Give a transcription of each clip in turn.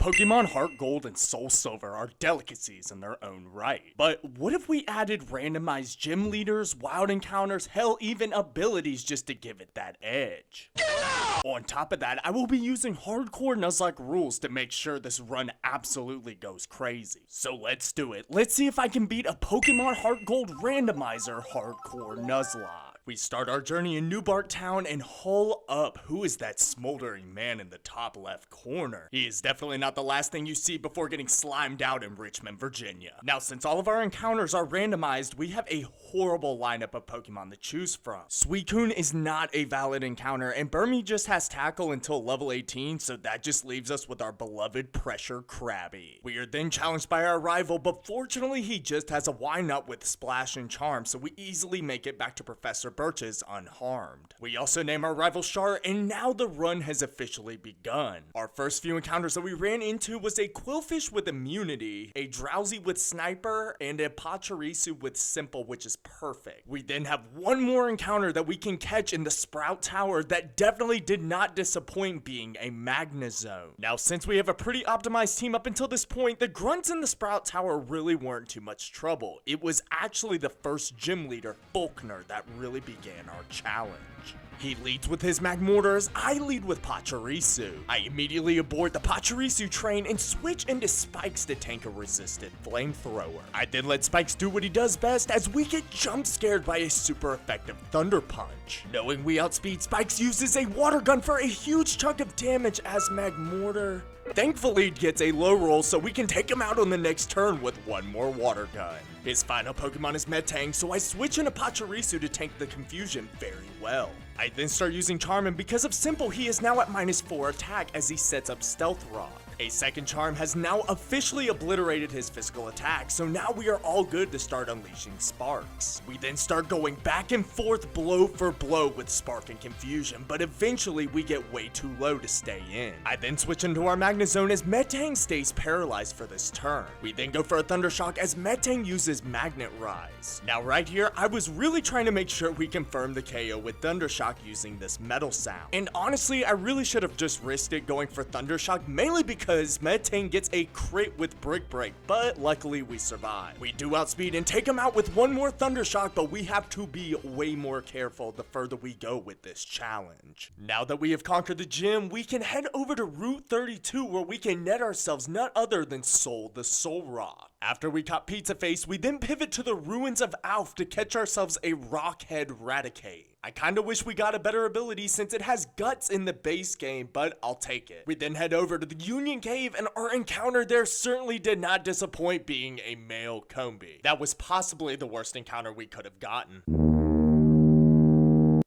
Pokemon Heart Gold and Soul Silver are delicacies in their own right. But what if we added randomized gym leaders, wild encounters, hell, even abilities just to give it that edge? On top of that, I will be using Hardcore Nuzlocke rules to make sure this run absolutely goes crazy. So let's do it. Let's see if I can beat a Pokemon Heart Gold randomizer Hardcore Nuzlocke. We start our journey in New Bark Town and haul up. Who is that smoldering man in the top left corner? He is definitely not the last thing you see before getting slimed out in Richmond, Virginia. Now, since all of our encounters are randomized, we have a horrible lineup of Pokemon to choose from. Suicune is not a valid encounter, and Burmy just has Tackle until level 18, so that just leaves us with our beloved Pressure Krabby. We are then challenged by our rival, but fortunately he just has a Wynut with Splash and Charm, so we easily make it back to Professor Birch's unharmed. We also name our rival Char, and now the run has officially begun. Our first few encounters that we ran into was a Quillfish with Immunity, a Drowsy with Sniper, and a Pachirisu with Simple, which is perfect. We then have one more encounter that we can catch in the Sprout Tower that definitely did not disappoint, being a Magnezone. Now, since we have a pretty optimized team up until this point, the grunts in the Sprout Tower really weren't too much trouble. It was actually the first gym leader, Faulkner, that really began our challenge. He leads with his Magmortar, I lead with Pachirisu. I immediately aboard the Pachirisu train and switch into Spikes to tank a resistant flamethrower. I then let Spikes do what he does best as we get jump scared by a super effective Thunder Punch. Knowing we outspeed, Spikes uses a Water Gun for a huge chunk of damage as Magmortar thankfully gets a low roll, so we can take him out on the next turn with one more Water Gun. His final Pokemon is Metang, so I switch into Pachirisu to tank the confusion very well. I then start using Charm, and because of Simple, he is now at -4 attack as he sets up Stealth Rock. A second Charm has now officially obliterated his physical attack, so now we are all good to start unleashing Sparks. We then start going back and forth blow for blow with Spark and Confusion, but eventually we get way too low to stay in. I then switch into our Magnezone as Metang stays paralyzed for this turn. We then go for a Thunder Shock as Metang uses Magnet Rise. Now right here, I was really trying to make sure we confirm the KO with Thunder Shock using this Metal Sound. And honestly, I really should have just risked it going for Thunder Shock, mainly because Metang gets a crit with Brick Break, but luckily we survive. We do outspeed and take him out with one more Thunder Shock, but we have to be way more careful the further we go with this challenge. Now that we have conquered the gym, we can head over to Route 32 where we can net ourselves none other than Soul the Soul Rock. After we caught Pizza Face, we then pivot to the ruins of Alf to catch ourselves a Rockhead Raticate. I kinda wish we got a better ability since it has guts in the base game, but I'll take it. We then head over to the Union Cave, and our encounter there certainly did not disappoint, being a male Combi. That was possibly the worst encounter we could have gotten.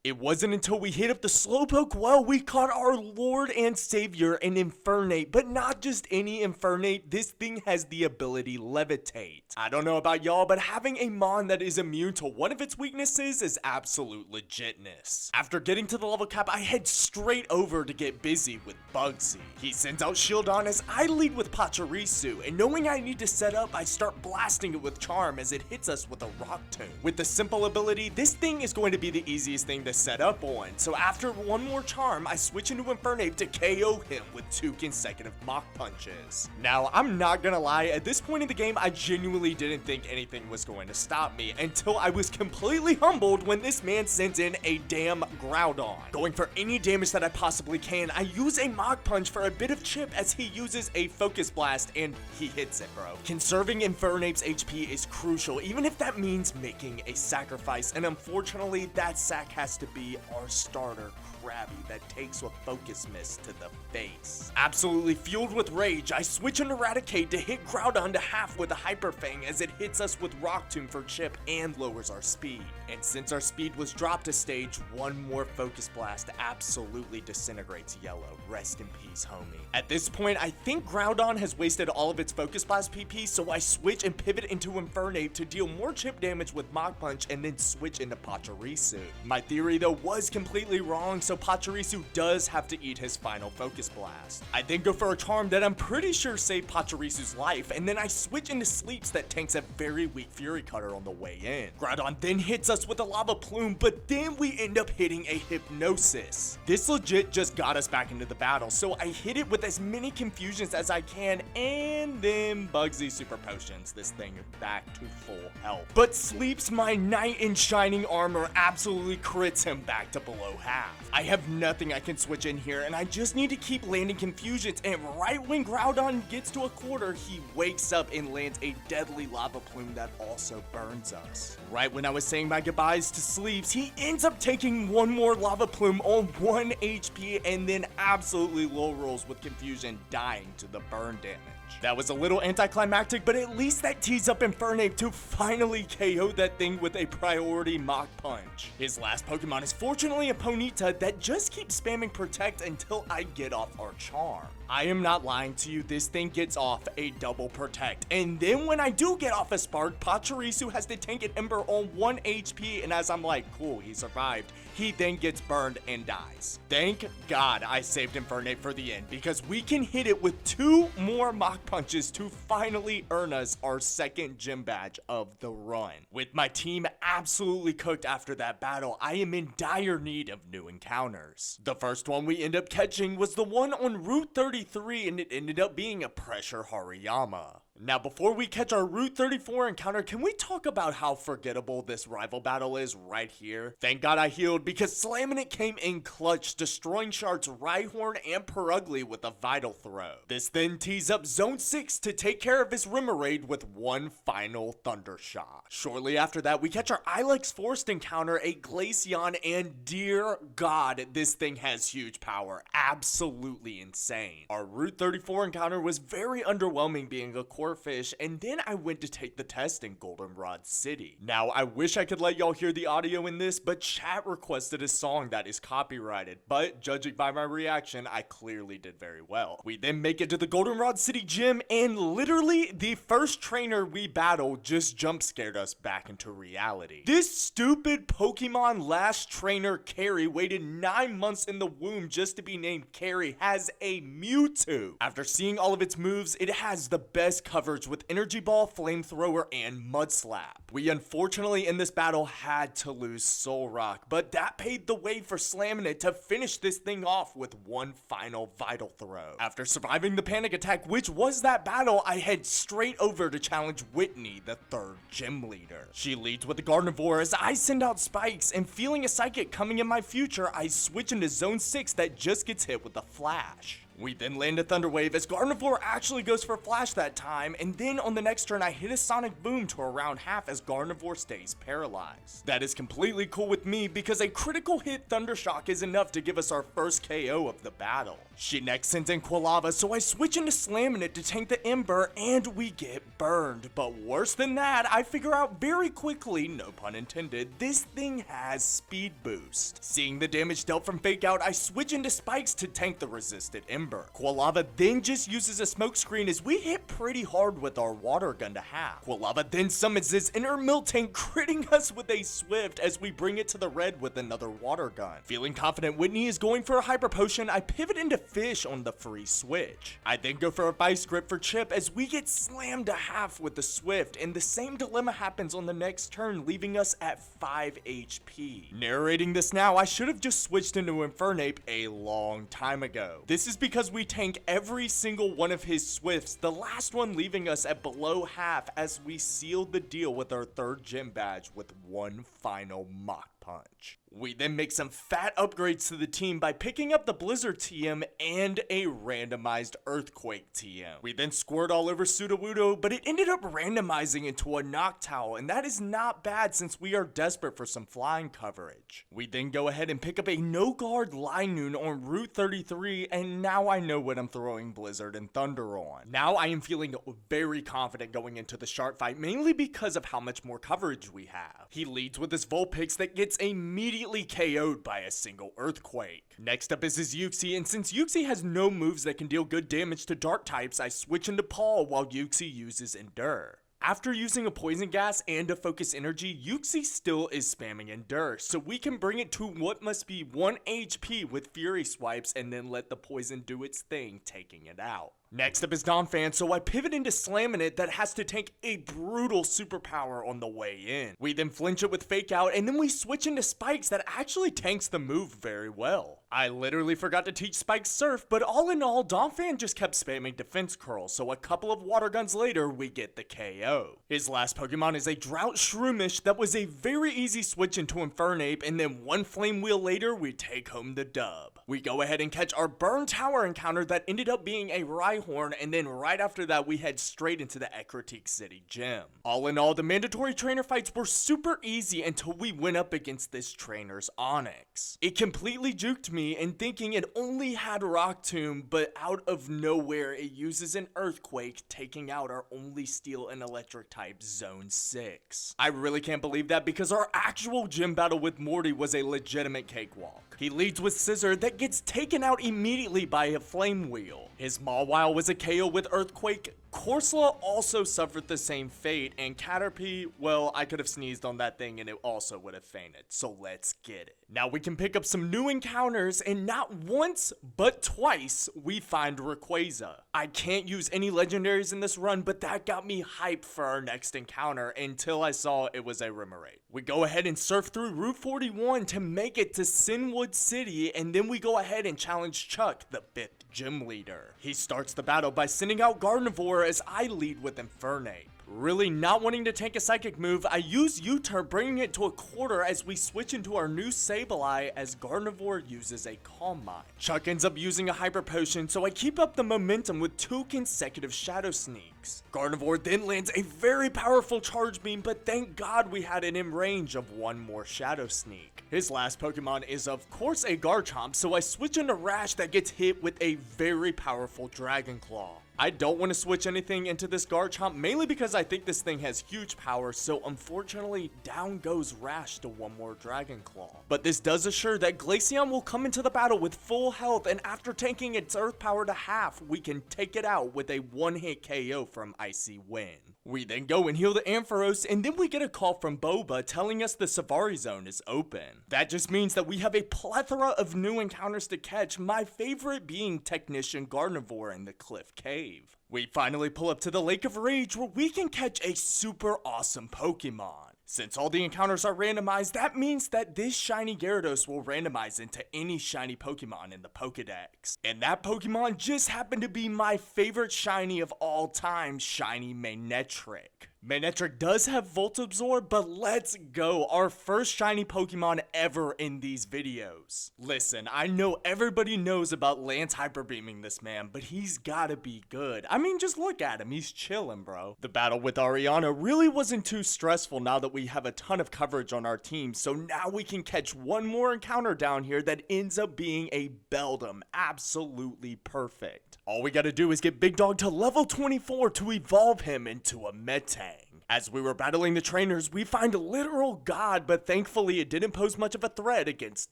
It wasn't until we hit up the Slowpoke well we caught our Lord and Savior, an Infernape, but not just any Infernape. This thing has the ability Levitate. I don't know about y'all, but having a Mon that is immune to one of its weaknesses is absolute legitness. After getting to the level cap, I head straight over to get busy with Bugsy. He sends out Shieldon as I lead with Pachirisu, and knowing I need to set up, I start blasting it with Charm as it hits us with a Rock Tomb. With the Simple ability, this thing is going to be the easiest thing to set up on, so after one more Charm, I switch into Infernape to KO him with 2 consecutive Mach Punches. Now, I'm not gonna lie, at this point in the game, I genuinely didn't think anything was going to stop me until I was completely humbled when this man sends in a damn Groudon. Going for any damage that I possibly can, I use a Mach Punch for a bit of chip as he uses a Focus Blast, and he hits it, bro. Conserving Infernape's HP is crucial, even if that means making a sacrifice, and unfortunately, that sac has to be our starter, Krabby, that takes a Focus Mist to the face. Absolutely fueled with rage, I switch into Raticate to hit Groudon to half with a Hyper Fang as it hits us with Rock Tomb for chip and lowers our speed. And since our speed was dropped a stage, one more Focus Blast absolutely disintegrates Yellow. Rest in peace, homie. At this point, I think Groudon has wasted all of its Focus Blast PP, so I switch and pivot into Infernape to deal more chip damage with Mach Punch and then switch into Pachirisu. My theory though was completely wrong, so Pachirisu does have to eat his final Focus Blast. I then go for a charm that I'm pretty sure saved Pachirisu's life, and then I switch into Sleeps that tanks a very weak Fury Cutter on the way in. Groudon then hits us with a Lava Plume, but then we end up hitting a Hypnosis. This legit just got us back into the battle, so I hit it with as many confusions as I can, and then Bugsy Super Potions this thing back to full health. But Sleeps, my knight in shining armor, absolutely crits him back to below half. I have nothing I can switch in here, and I just need to keep landing confusions, and right when Groudon gets to a quarter, he wakes up and lands a deadly Lava Plume that also burns us. Right when I was saying my goodbyes to Sleeps, he ends up taking one more Lava Plume on 1 HP and then absolutely low rolls with confusion, dying to the burn damage. That was a little anticlimactic, but at least that tees up Infernape to finally KO that thing with a priority Mach Punch. His last Pokemon is fortunately a Ponyta that just keeps spamming Protect until I get off our charm. I am not lying to you, this thing gets off a double Protect, and then when I do get off a Spark, Pachirisu has to tank an Ember on 1 HP, and as I'm like, cool, he survived, he then gets burned and dies. Thank God I saved Infernape for the end, because we can hit it with 2 more Mach Punches to finally earn us our second gym badge of the run. With my team absolutely cooked after that battle, I am in dire need of new encounters. The first one we end up catching was the one on Route 33, and it ended up being a Pressure Hariyama. Now, before we catch our Route 34 encounter, can we talk about how forgettable this rival battle is right here? Thank God I healed, because Slaminate came in clutch, destroying Shard's Rhyhorn and Purugly with a Vital Throw. This then tees up Zone 6 to take care of his Remoraid with one final Thunder Shot. Shortly after that, we catch our Ilex Forest encounter, a Glaceon, and dear God, this thing has huge power. Absolutely insane. Our Route 34 encounter was very underwhelming, being a fish, and then I went to take the test in Goldenrod City. Now, I wish I could let y'all hear the audio in this, but chat requested a song that is copyrighted, but judging by my reaction, I clearly did very well. We then make it to the Goldenrod City gym, and literally the first trainer we battled just jump scared us back into reality. This stupid Pokemon last trainer, Carrie, waited 9 months in the womb just to be named Carrie, has a Mewtwo. After seeing all of its moves, it has the best coverage with Energy Ball, Flamethrower, and Mud Slap. We unfortunately in this battle had to lose Soul Rock, but that paved the way for Slaminate to finish this thing off with one final Vital Throw. After surviving the panic attack, which was that battle, I head straight over to challenge Whitney, the 3rd gym leader. She leads with the Gardevoir as I send out Spikes, and feeling a Psychic coming in my future, I switch into Zone 6 that just gets hit with a Flash. We then land a Thunder Wave as Gardevoir actually goes for a Flash that time, and then on the next turn I hit a Sonic Boom to around half as Gardevoir stays paralyzed. That is completely cool with me because a critical hit Thunder Shock is enough to give us our first KO of the battle. She next sends in Quilava, so I switch into Slaminate to tank the Ember, and we get burned. But worse than that, I figure out very quickly, no pun intended, this thing has Speed Boost. Seeing the damage dealt from Fake Out, I switch into Spikes to tank the resisted Ember. Quilava then just uses a smoke screen as we hit pretty hard with our water gun to half. Quilava then summons his inner Miltank, critting us with a Swift as we bring it to the red with another water gun. Feeling confident Whitney is going for a Hyper Potion, I pivot into Fish on the free switch. I then go for a Vice Grip for Chip as we get slammed to half with the Swift, and the same dilemma happens on the next turn, leaving us at 5 HP. Narrating this now, I should have just switched into Infernape a long time ago. This is because we tank every single one of his Swifts, the last one leaving us at below half as we sealed the deal with our 3rd gym badge with one final Mach Punch. We then make some fat upgrades to the team by picking up the Blizzard TM and a randomized Earthquake TM. We then squirt all over Sudowoodo, but it ended up randomizing into a Noctowl, and that is not bad since we are desperate for some flying coverage. We then go ahead and pick up a No Guard Linoon on Route 33, and now I know what I'm throwing Blizzard and Thunder on. Now I am feeling very confident going into the Shark fight, mainly because of how much more coverage we have. He leads with his Vulpix that gets immediately KO'd by a single Earthquake. Next up is his Uxie, and since Uxie has no moves that can deal good damage to dark types, I switch into Paul while Uxie uses Endure. After using a poison gas and a focus energy, Yuxi still is spamming Endure, so we can bring it to what must be 1 HP with Fury Swipes and then let the poison do its thing, taking it out. Next up is Donphan, so I pivot into slamming it that has to tank a brutal superpower on the way in. We then flinch it with Fake Out, and then we switch into Spikes that actually tanks the move very well. I literally forgot to teach Spikes Surf, but all in all, Donphan just kept spamming Defense Curl, so a couple of Water Guns later, we get the KO. His last Pokemon is a Drought Shroomish that was a very easy switch into Infernape, and then one Flame Wheel later, we take home the dub. We go ahead and catch our Burn Tower encounter that ended up being a Rhyhorn, and then right after that, we head straight into the Ecruteak City Gym. All in all, the mandatory trainer fights were super easy until we went up against this trainer's Onix. It completely juked me and thinking it only had Rock Tomb, but out of nowhere it uses an Earthquake, taking out our only Steel and Electric type Zone 6. I really can't believe that because our actual gym battle with Morty was a legitimate cakewalk. He leads with Scissor that gets taken out immediately by a Flame Wheel. His Mawile was a KO with Earthquake. Corsola also suffered the same fate, and Caterpie, well, I could have sneezed on that thing and it also would have fainted, so let's get it. Now we can pick up some new encounters, and not once, but twice, we find Rayquaza. I can't use any legendaries in this run, but that got me hyped for our next encounter until I saw it was a Remoraid. We go ahead and surf through Route 41 to make it to Sinwood City, and then we go ahead and challenge Chuck, the 5th gym leader. He starts the battle by sending out Gardevoir as I lead with Infernape. Really not wanting to take a psychic move, I use U-turn, bringing it to a quarter as we switch into our new Sableye as Gardevoir uses a Calm Mind. Chuck ends up using a Hyper Potion, so I keep up the momentum with 2 consecutive Shadow Sneaks. Gardevoir then lands a very powerful Charge Beam, but thank God we had it in range of 1 more Shadow Sneak. His last Pokemon is of course a Garchomp, so I switch into Rash that gets hit with a very powerful Dragon Claw. I don't want to switch anything into this Garchomp, mainly because I think this thing has huge power, so unfortunately, down goes Rash to 1 more Dragon Claw. But this does assure that Glaceon will come into the battle with full health, and after tanking its Earth power to half, we can take it out with a 1-hit KO from Icy Wind. We then go and heal the Ampharos, and then we get a call from Boba telling us the Savari Zone is open. That just means that we have a plethora of new encounters to catch, my favorite being Technician Gardevoir in the Cliff Cave. We finally pull up to the Lake of Rage where we can catch a super awesome Pokemon. Since all the encounters are randomized, that means that this shiny Gyarados will randomize into any shiny Pokemon in the Pokedex. And that Pokemon just happened to be my favorite shiny of all time, shiny Manectric. Manectric does have Volt Absorb, but let's go, our first shiny Pokemon ever in these videos. Listen, I know everybody knows about Lance Hyper Beaming this man, but he's gotta be good. I mean, just look at him, he's chillin', bro. The battle with Ariana really wasn't too stressful now that we have a ton of coverage on our team, so now we can catch 1 more encounter down here that ends up being a Beldum, absolutely perfect. All we gotta do is get Big Dog to level 24 to evolve him into a Metang. As we were battling the trainers, we find Literal God, but thankfully it didn't pose much of a threat against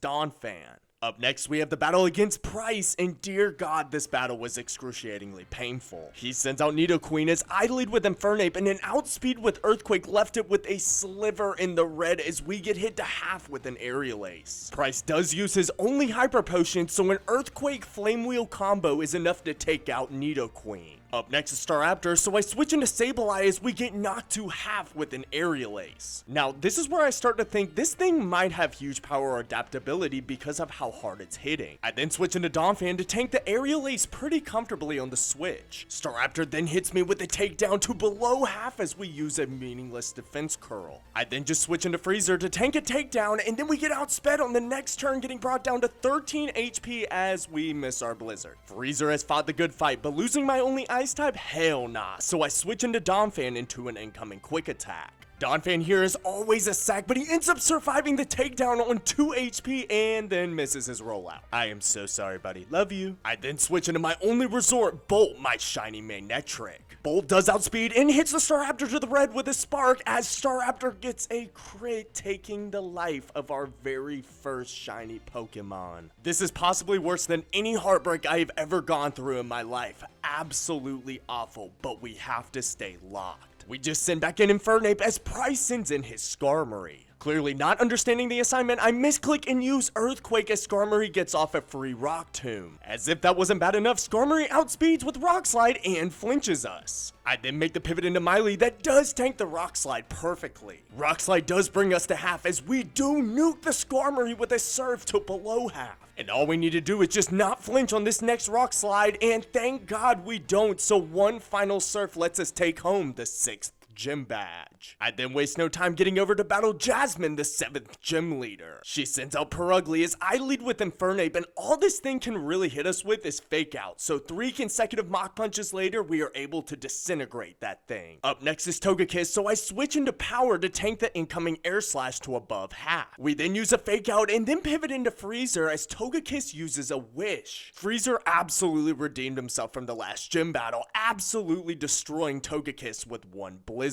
Donphan. Up next, we have the battle against Price, and dear God, this battle was excruciatingly painful. He sends out Nidoqueen as I lead with Infernape, and an outspeed with Earthquake left it with a sliver in the red as we get hit to half with an Aerial Ace. Price does use his only Hyper Potion, so an Earthquake Flame Wheel combo is enough to take out Nidoqueen. Up next is Staraptor, so I switch into Sableye as we get knocked to half with an Aerial Ace. Now, this is where I start to think this thing might have huge power or adaptability because of how hard it's hitting. I then switch into Donphan to tank the Aerial Ace pretty comfortably on the switch. Staraptor then hits me with a takedown to below half as we use a meaningless Defense Curl. I then just switch into Freezer to tank a takedown, and then we get outsped on the next turn, getting brought down to 13 HP as we miss our Blizzard. Freezer has fought the good fight, but losing my only Ice type? Hell nah. So I switch into Donphan into an incoming Quick Attack. Donphan here is always a sack, but he ends up surviving the takedown on 2 HP and then misses his rollout. I am so sorry, buddy. Love you. I then switch into my only resort, Bolt, my shiny Manectric. Bolt does outspeed and hits the Staraptor to the red with a Spark as Staraptor gets a crit, taking the life of our very first shiny Pokemon. This is possibly worse than any heartbreak I have ever gone through in my life. Absolutely awful, but we have to stay locked. We just send back in Infernape as Price sends in his Skarmory. Clearly not understanding the assignment, I misclick and use Earthquake as Skarmory gets off a free Rock Tomb. As if that wasn't bad enough, Skarmory outspeeds with Rock Slide and flinches us. I then make the pivot into Miley that does tank the Rock Slide perfectly. Rock Slide does bring us to half as we do nuke the Skarmory with a Surf to below half. And all we need to do is just not flinch on this next Rock Slide, and thank God we don't, so one final Surf lets us take home the 6th gym badge. I then waste no time getting over to battle Jasmine, the 7th gym leader. She sends out Perugly as I lead with Infernape, and all this thing can really hit us with is Fake Out, so 3 consecutive Mach Punches later, we are able to disintegrate that thing. Up next is Togekiss, so I switch into Power to tank the incoming Air Slash to above half. We then use a Fake Out and then pivot into Freezer as Togekiss uses a Wish. Freezer absolutely redeemed himself from the last gym battle, absolutely destroying Togekiss with one Blizzard.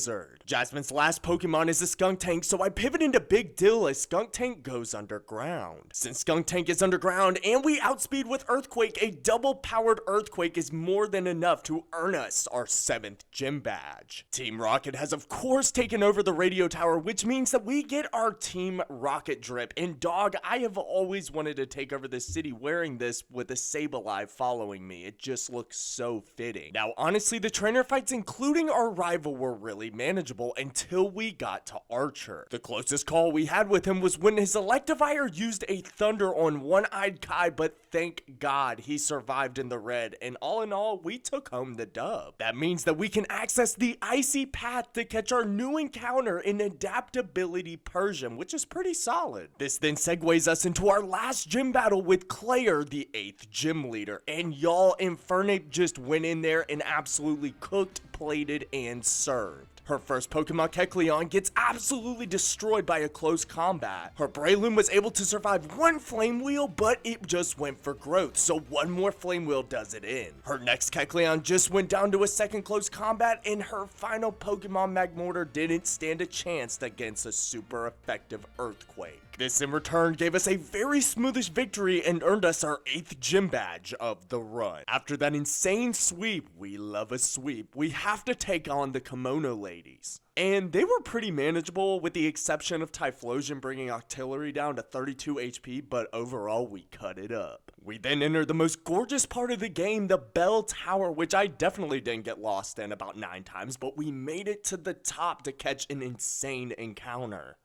Jasmine's last Pokemon is a Skuntank, so I pivot into Big Dill as Skuntank goes underground. Since Skuntank is underground and we outspeed with Earthquake, a double-powered Earthquake is more than enough to earn us our 7th gym badge. Team Rocket has of course taken over the radio tower, which means that we get our Team Rocket drip. And dog, I have always wanted to take over this city wearing this with a Sableye following me. It just looks so fitting. Now honestly, the trainer fights including our rival were really manageable until we got to Archer. The closest call we had with him was when his Electivire used a Thunder on One-Eyed Kai, but thank God he survived in the red, and all in all, we took home the dub. That means that we can access the Icy Path to catch our new encounter in Adaptability Persian, which is pretty solid. This then segues us into our last gym battle with Claire, the 8th gym leader, and y'all, Infernape just went in there and absolutely cooked, plated, and served. Her first Pokemon, Kecleon, gets absolutely destroyed by a close combat. Her Breloom was able to survive one Flame Wheel, but it just went for growth, so one more Flame Wheel does it in. Her next Kecleon just went down to a second close combat, and her final Pokemon, Magmortar, didn't stand a chance against a super effective Earthquake. This in return gave us a very smoothish victory and earned us our 8th gym badge of the run. After that insane sweep, we love a sweep, we have to take on the Kimono ladies. And they were pretty manageable with the exception of Typhlosion bringing Octillery down to 32 HP, but overall we cut it up. We then enter the most gorgeous part of the game, the Bell Tower, which I definitely didn't get lost in about 9 times, but we made it to the top to catch an insane encounter.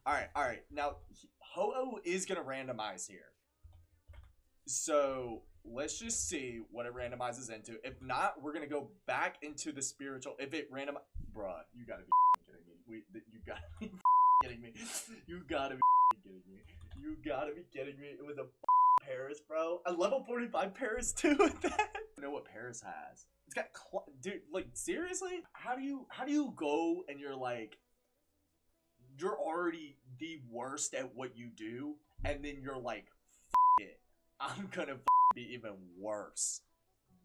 Alright, now, Ho-Oh is gonna randomize here. So, let's just see what it randomizes into. If not, we're gonna go back into the spiritual. If it bruh, you gotta be kidding me. You gotta be kidding me. You gotta be kidding me. You gotta be kidding me. It was a Paris, bro. A level 45 Paris too with that. I know what Paris has. It's got, dude, like, seriously? How do you go and you're like, you're already the worst at what you do, and then you're like, F it, I'm gonna be even worse.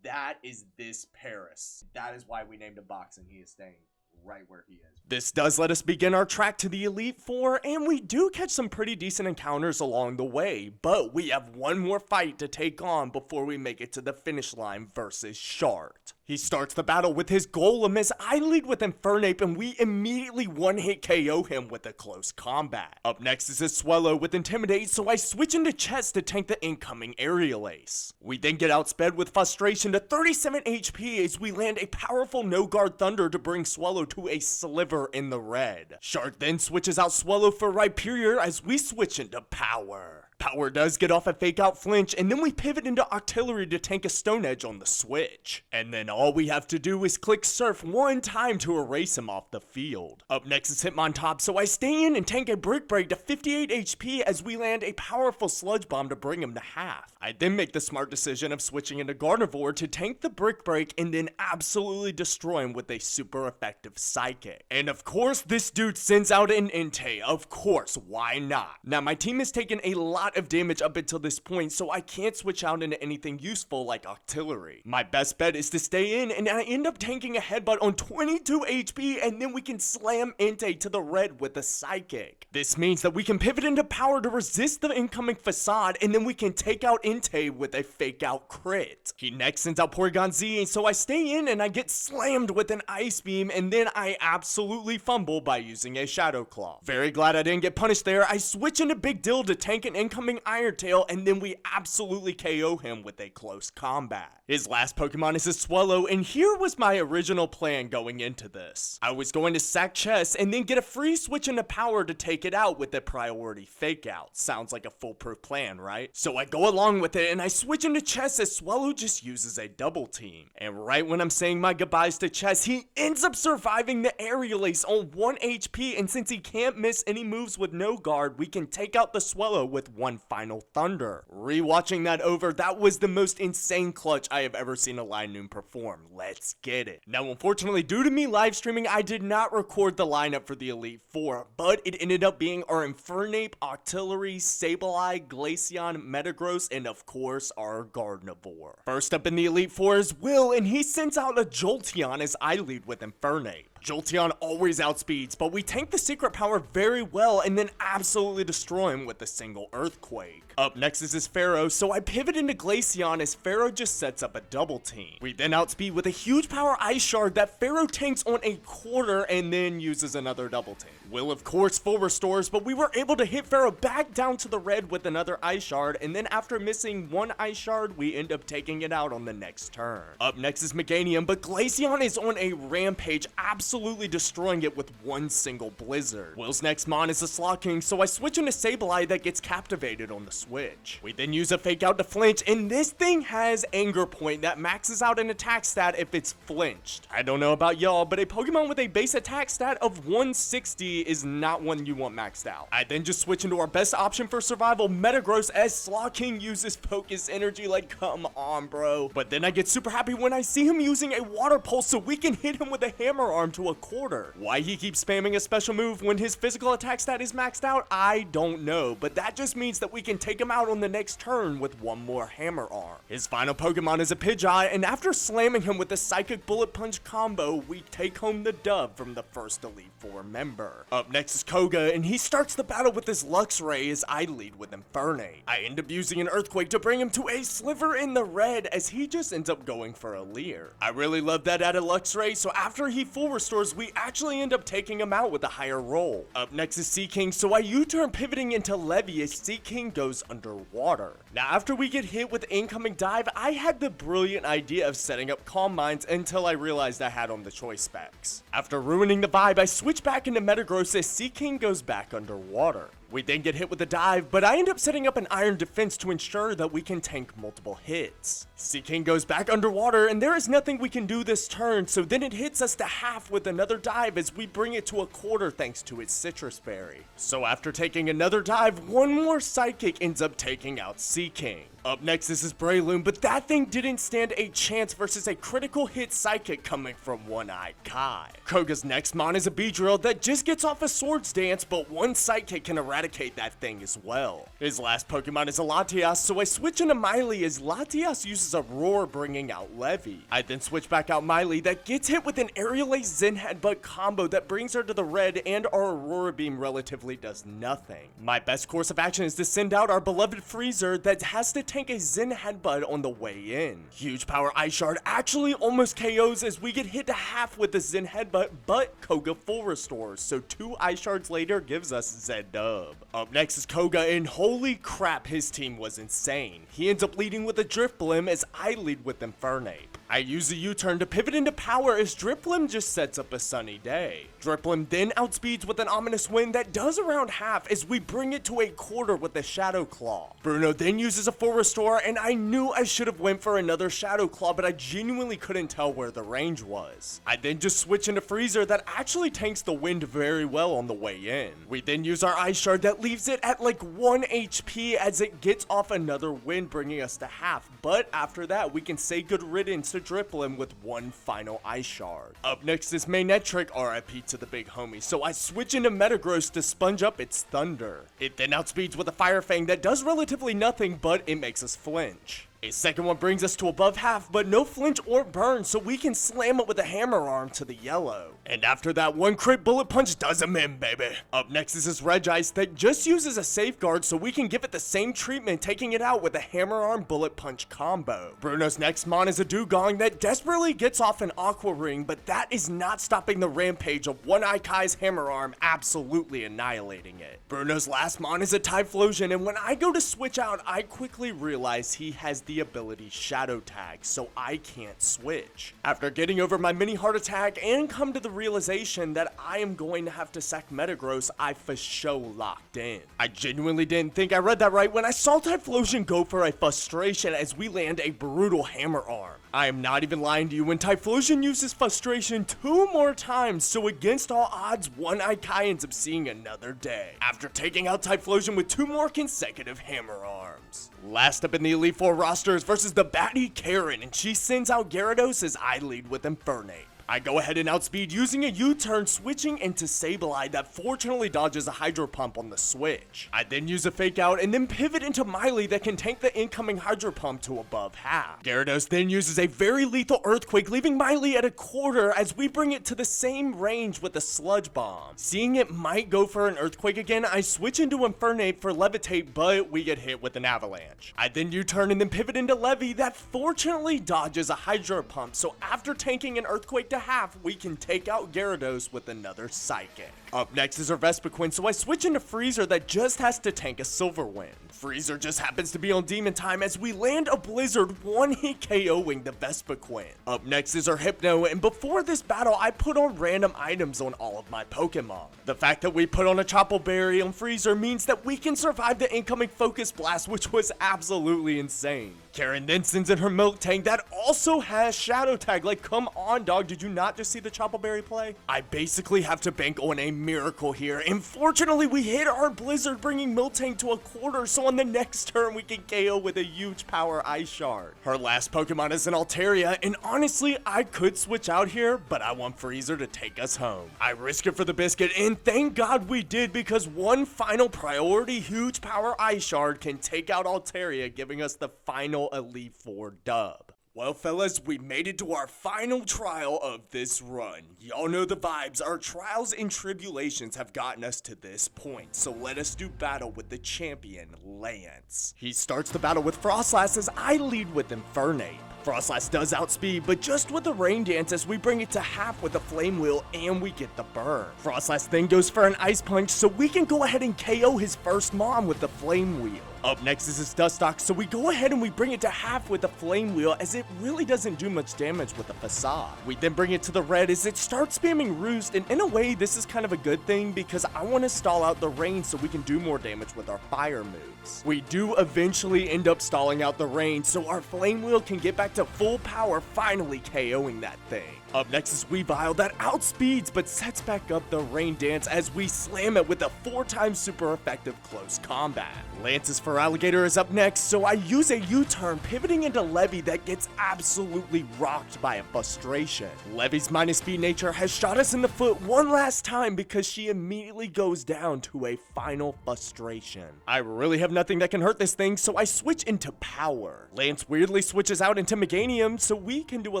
That is this Paris. That is why we named a box, and he is staying right where he is. This does let us begin our track to the Elite Four, and we do catch some pretty decent encounters along the way, but we have one more fight to take on before we make it to the finish line versus Shart. He starts the battle with his Golem as I lead with Infernape, and we immediately one-hit KO him with a close combat. Up next is his Swellow with Intimidate, so I switch into Chest to tank the incoming Aerial Ace. We then get outsped with Frustration to 37 HP as we land a powerful No-Guard Thunder to bring Swellow to a sliver in the red. Shart then switches out Swellow for Rhyperior as we switch into Power. Power does get off a Fake Out flinch, and then we pivot into Octillery to tank a Stone Edge on the switch. And then all we have to do is click Surf one time to erase him off the field. Up next is Hitmontop, so I stay in and tank a Brick Break to 58 HP as we land a powerful Sludge Bomb to bring him to half. I then make the smart decision of switching into Gardevoir to tank the Brick Break and then absolutely destroy him with a super effective Psychic. And of course, this dude sends out an Entei. Of course, why not? Now, my team has taken a lot lot of damage up until this point, so I can't switch out into anything useful like artillery. My best bet is to stay in, and I end up tanking a headbutt on 22 HP, and then we can slam Entei to the red with a psychic. This means that we can pivot into power to resist the incoming facade, and then we can take out Entei with a fake out crit. He next sends out Porygon Z, and so I stay in and I get slammed with an Ice Beam, and then I absolutely fumble by using a Shadow Claw. Very glad I didn't get punished there. I switch into Big Dill to tank an incoming Iron Tail, and then we absolutely KO him with a close combat. His last Pokemon is a Swallow, and here was my original plan going into this. I was going to sack Chess and then get a free switch into power to take it out with a priority fake out. Sounds like a foolproof plan, right? So I go along with it and I switch into Chess as Swallow just uses a double team. And right when I'm saying my goodbyes to Chess, he ends up surviving the Aerial Ace on 1 HP, and since he can't miss any moves with no guard, we can take out the Swallow with one final Thunder. Rewatching that over, that was the most insane clutch I have ever seen a Linoon perform. Let's get it. Now, unfortunately, due to me live streaming, I did not record the lineup for the Elite Four, but it ended up being our Infernape, Octillery, Sableye, Glaceon, Metagross, and of course, our Gardevoir. First up in the Elite Four is Will, and he sends out a Jolteon as I lead with Infernape. Jolteon always outspeeds, but we tank the secret power very well and then absolutely destroy him with a single Earthquake. Up next is his Pharaoh, so I pivot into Glaceon as Pharaoh just sets up a double team. We then outspeed with a huge power Ice Shard that Pharaoh tanks on a quarter and then uses another double team. Will of course full restores, but we were able to hit Pharaoh back down to the red with another Ice Shard, and then after missing one Ice Shard, we end up taking it out on the next turn. Up next is Meganium, but Glaceon is on a rampage, absolutely destroying it with one single Blizzard. Will's next mon is a Slowking, so I switch into Sableye that gets captivated on the switch. We then use a fake out to flinch, and this thing has Anger Point that maxes out an attack stat if it's flinched. I don't know about y'all, but a Pokemon with a base attack stat of 160 is not one you want maxed out. I then just switch into our best option for survival, Metagross, as Slowking uses Focus Energy. Like, come on, bro. But then I get super happy when I see him using a Water Pulse so we can hit him with a Hammer Arm to a quarter. Why he keeps spamming a special move when his physical attack stat is maxed out, I don't know, but that just means that we can take him out on the next turn with one more Hammer Arm. His final Pokemon is a Pidgeot, and after slamming him with a Psychic Bullet Punch combo, we take home the dub from the first Elite Four member. Up next is Koga, and he starts the battle with his Luxray as I lead with Infernape. I end up using an Earthquake to bring him to a sliver in the red as he just ends up going for a Leer. I really love that out of Luxray, so after he full restores, we actually end up taking him out with a higher roll. Up next is Seaking, so I U-turn pivoting into Levy as Seaking goes underwater. Now after we get hit with incoming dive, I had the brilliant idea of setting up Calm Minds until I realized I had on the choice specs. After ruining the vibe, I switch back into Metagross as Seaking goes back underwater. We then get hit with a dive, but I end up setting up an Iron Defense to ensure that we can tank multiple hits. Seaking goes back underwater, and there is nothing we can do this turn, so then it hits us to half with another dive as we bring it to a quarter thanks to its Citrus Berry. So after taking another dive, one more Psychic ends up taking out Seaking. Up next is his Breloom, but that thing didn't stand a chance versus a critical hit Psychic coming from One-Eyed Kai. Koga's next mon is a Beedrill that just gets off a Swords Dance, but one Psychic can eradicate that thing as well. His last Pokemon is a Latias, so I switch into Miley as Latias uses a Roar bringing out Levy. I then switch back out Miley that gets hit with an Aerial Ace Zen Headbutt combo that brings her to the red, and our Aurora Beam relatively does nothing. My best course of action is to send out our beloved Freezer that has to tank a Zen Headbutt on the way in. Huge power Ice Shard actually almost KOs as we get hit to half with the Zen Headbutt, but Koga full restores, so 2 Ice Shards later gives us Z-Dub. Up next is Koga, and holy crap, his team was insane. He ends up leading with a Drifblim as I lead with Infernape. I use a U-turn to pivot into power as Drifblim just sets up a sunny day. Drifblim then outspeeds with an ominous wind that does around half as we bring it to a quarter with a Shadow Claw. Bruno then uses a full restore, and I knew I should have went for another Shadow Claw, but I genuinely couldn't tell where the range was. I then just switch into Freezer that actually tanks the wind very well on the way in. We then use our Ice Shard that leaves it at like 1 HP as it gets off another wind, bringing us to half, but after that we can say good riddance to Dripplin with one final Ice Shard. Up next is Magnetric, RIP to the big homie, so I switch into Metagross to sponge up its Thunder. It then outspeeds with a Fire Fang that does relatively nothing, but it makes us flinch. A second one brings us to above half, but no flinch or burn, so we can slam it with a Hammer Arm to the yellow. And after that, one crit Bullet Punch does him in, baby. Up next is this Regice that just uses a Safeguard, so we can give it the same treatment, taking it out with a Hammer Arm Bullet Punch combo. Bruno's next mon is a Dugong that desperately gets off an Aqua Ring, but that is not stopping the rampage of One-Eye Kai's Hammer Arm absolutely annihilating it. Bruno's last mon is a Typhlosion, and when I go to switch out, I quickly realize he has the ability Shadow Tag, so I can't switch. After getting over my mini heart attack and come to the realization that I am going to have to sack Metagross, I for sure locked in. I genuinely didn't think I read that right when I saw Typhlosion go for a Frustration as we land a brutal Hammer Arm. I am not even lying to you when Typhlosion uses Frustration 2 more times, so against all odds, One-Eye Kai ends up seeing another day, after taking out Typhlosion with 2 more consecutive Hammer Arms. Last up in the Elite Four roster is versus the baddie Karen, and she sends out Gyarados as I lead with Infernape. I go ahead and outspeed using a U-turn, switching into Sableye that fortunately dodges a Hydro Pump on the switch. I then use a Fake Out and then pivot into Miley that can tank the incoming Hydro Pump to above half. Gyarados then uses a very lethal Earthquake, leaving Miley at a quarter as we bring it to the same range with a Sludge Bomb. Seeing it might go for an Earthquake again, I switch into Infernape for Levitate, but we get hit with an Avalanche. I then U-turn and then pivot into Levy that fortunately dodges a Hydro Pump, so after tanking an Earthquake to half, we can take out Gyarados with another Psychic. Up next is our Vespiquen, so I switch into Freezer that just has to tank a Silver Wind. Freezer just happens to be on Demon Time as we land a Blizzard, one-hit KOing the Vespiquen. Up next is our Hypno, and before this battle, I put on random items on all of my Pokemon. The fact that we put on a Chople Berry on Freezer means that we can survive the incoming Focus Blast, which was absolutely insane. Karen then sends in her Milk Tank that also has Shadow Tag. Like, come on, dog, did you not just see the Chople Berry play? I basically have to bank on a miracle here, and fortunately we hit our Blizzard, bringing Miltank to a quarter, so on the next turn we can KO with a huge power Ice Shard. Her last Pokemon is an Altaria, and honestly I could switch out here, but I want Freezer to take us home. I risk it for the biscuit, and thank God we did, because one final priority huge power Ice Shard can take out Altaria, giving us the final Elite Four dub. Well, fellas, we made it to our final trial of this run. Y'all know the vibes. Our trials and tribulations have gotten us to this point, so let us do battle with the champion, Lance. He starts the battle with Frostlass as I lead with Infernape. Frostlass does outspeed, but just with the Rain Dance as we bring it to half with a Flame Wheel and we get the burn. Frostlass then goes for an Ice Punch, so we can go ahead and KO his first Mom with the Flame Wheel. Up next is his Dustox, so we go ahead and we bring it to half with the Flame Wheel as it really doesn't do much damage with the Facade. We then bring it to the red as it starts spamming Roost, and in a way this is kind of a good thing because I want to stall out the rain so we can do more damage with our fire moves. We do eventually end up stalling out the rain so our Flame Wheel can get back to full power, finally KOing that thing. Up next is Weavile that outspeeds but sets back up the Rain Dance as we slam it with a 4x super effective close combat. Lance's Feraligatr is up next, so I use a U-turn pivoting into Levy that gets absolutely rocked by a Frustration. Levy's minus speed nature has shot us in the foot one last time because she immediately goes down to a final Frustration. I really have nothing that can hurt this thing, so I switch into Power. Lance weirdly switches out into Meganium so we can do a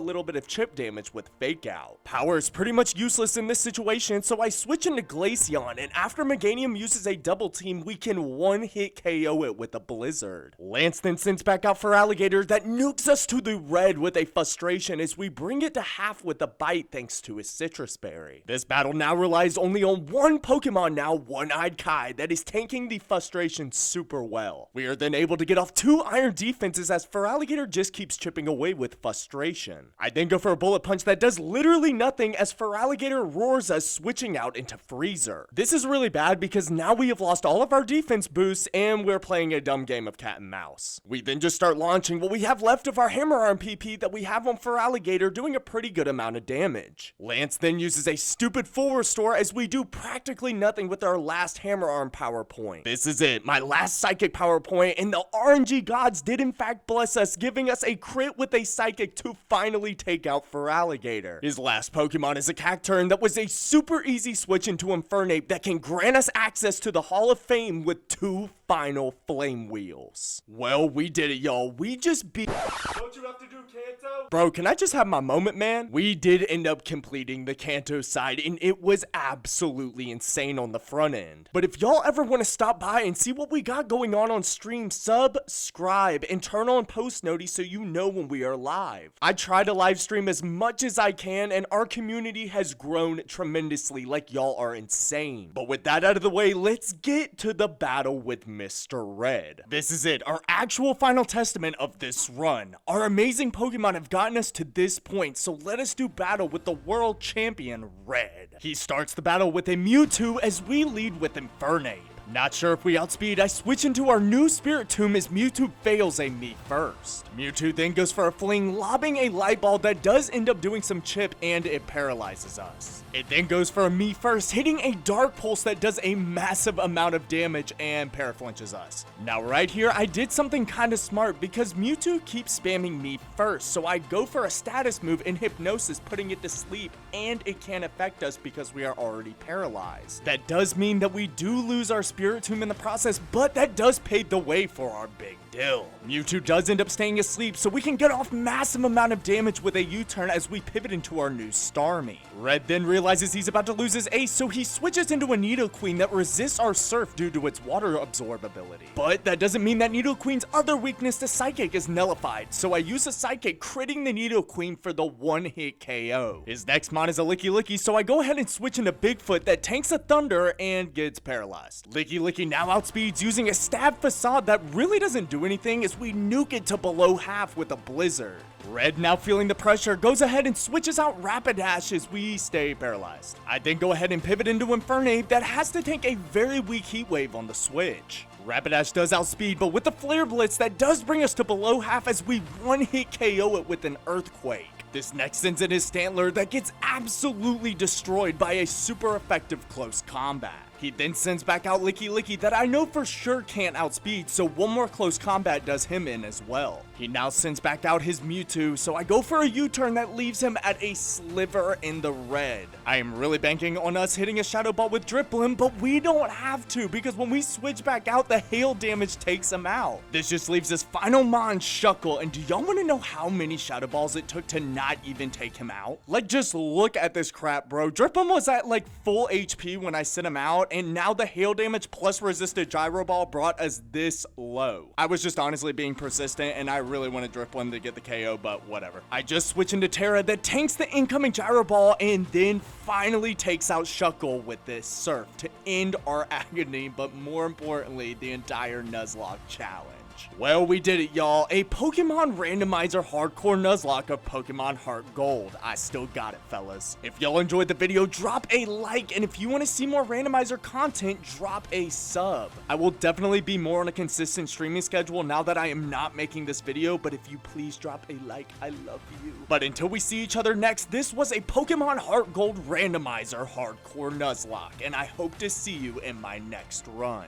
little bit of chip damage with Fake Out. Power is pretty much useless in this situation, so I switch into Glaceon, and after Meganium uses a double team, we can one-hit KO it with a Blizzard. Lance then sends back out Feraligatr that nukes us to the red with a Frustration as we bring it to half with a Bite thanks to his Citrus Berry. This battle now relies only on one Pokemon now, One-Eyed Kai, that is tanking the Frustration super well. We are then able to get off 2 Iron defenses as Feraligatr just keeps chipping away with Frustration. I then go for a Bullet Punch that does literally nothing as Feraligatr roars us, switching out into Freezer. This is really bad because now we have lost all of our defense boosts and we're playing a dumb game of cat and mouse. We then just start launching what we have left of our Hammer Arm PP that we have on Feraligatr, doing a pretty good amount of damage. Lance then uses a stupid full restore as we do practically nothing with our last Hammer Arm power point. This is it, my last Psychic power point, and the RNG gods did in fact bless us, giving us a crit with a Psychic to finally take out Feraligatr. His last Pokemon is a Cacturne that was a super easy switch into Infernape that can grant us access to the Hall of Fame with 2 final Flame Wheels. Well, we did it, y'all. We just beat... Don't you have to do Kanto? Bro, can I just have my moment, man? We did end up completing the Kanto side, and it was absolutely insane on the front end. But if y'all ever want to stop by and see what we got going on stream, subscribe and turn on post noties so you know when we are live. I try to live stream as much as I can, and our community has grown tremendously. Like, y'all are insane. But with that out of the way, let's get to the battle with Mr. Red. This is it, our actual final testament of this run. Our amazing Pokemon have gotten us to this point, so let us do battle with the world champion, Red. He starts the battle with a Mewtwo as we lead with Infernape. Not sure if we outspeed, I switch into our new Spirit Tomb as Mewtwo fails a me first. Mewtwo then goes for a fling, lobbing a Light Ball that does end up doing some chip and it paralyzes us. It then goes for a me first, hitting a Dark Pulse that does a massive amount of damage and paraflinches us. Now right here, I did something kinda smart because Mewtwo keeps spamming me first, so I go for a status move in Hypnosis, putting it to sleep, and it can't affect us because we are already paralyzed. That does mean that we do lose our Spirit Tomb in the process, but that does pave the way for our big deal. Mewtwo does end up staying asleep, so we can get off massive amount of damage with a U-turn as we pivot into our new Starmie. Red then realizes he's about to lose his ace, so he switches into a Nidoqueen that resists our Surf due to its water absorbability. But that doesn't mean that Nidoqueen's other weakness to Psychic is nullified, so I use a Psychic, critting the Nidoqueen for the one-hit KO. His next mon is a Licky Licky, so I go ahead and switch into Bigfoot that tanks a Thunder and gets paralyzed. Licky Licky now outspeeds using a Stab Facade that really doesn't do anything as we nuke it to below half with a Blizzard. Red, now feeling the pressure, goes ahead and switches out Rapidash as we stay paralyzed. I then go ahead and pivot into Infernape that has to tank a very weak Heat Wave on the switch. Rapidash does outspeed, but with the Flare Blitz, that does bring us to below half as we one-hit KO it with an Earthquake. This next sends in his Stantler that gets absolutely destroyed by a super effective close combat. He then sends back out Licky Licky that I know for sure can't outspeed, so one more close combat does him in as well. He now sends back out his Mewtwo, so I go for a U-turn that leaves him at a sliver in the red. I am really banking on us hitting a Shadow Ball with Driplim, but we don't have to because when we switch back out, the hail damage takes him out. This just leaves his final mon, Shuckle, and do y'all want to know how many Shadow Balls it took to not even take him out? Like, just look at this crap, bro. Driplim was at like full HP when I sent him out, and now the hail damage plus resisted Gyro Ball brought us this low. I was just honestly being persistent, and I really wanted Driplim to get the KO, but whatever. I just switch into Terra that tanks the incoming Gyro Ball and then finally takes out Shuckle with this Surf to end our agony, but more importantly, the entire Nuzlocke challenge. Well, we did it, y'all. A Pokemon Randomizer Hardcore Nuzlocke of Pokemon Heart Gold. I still got it, fellas. If y'all enjoyed the video, drop a like, and if you want to see more Randomizer content, drop a sub. I will definitely be more on a consistent streaming schedule now that I am not making this video, but if you please drop a like, I love you. But until we see each other next, this was a Pokemon Heart Gold Randomizer Hardcore Nuzlocke, and I hope to see you in my next run.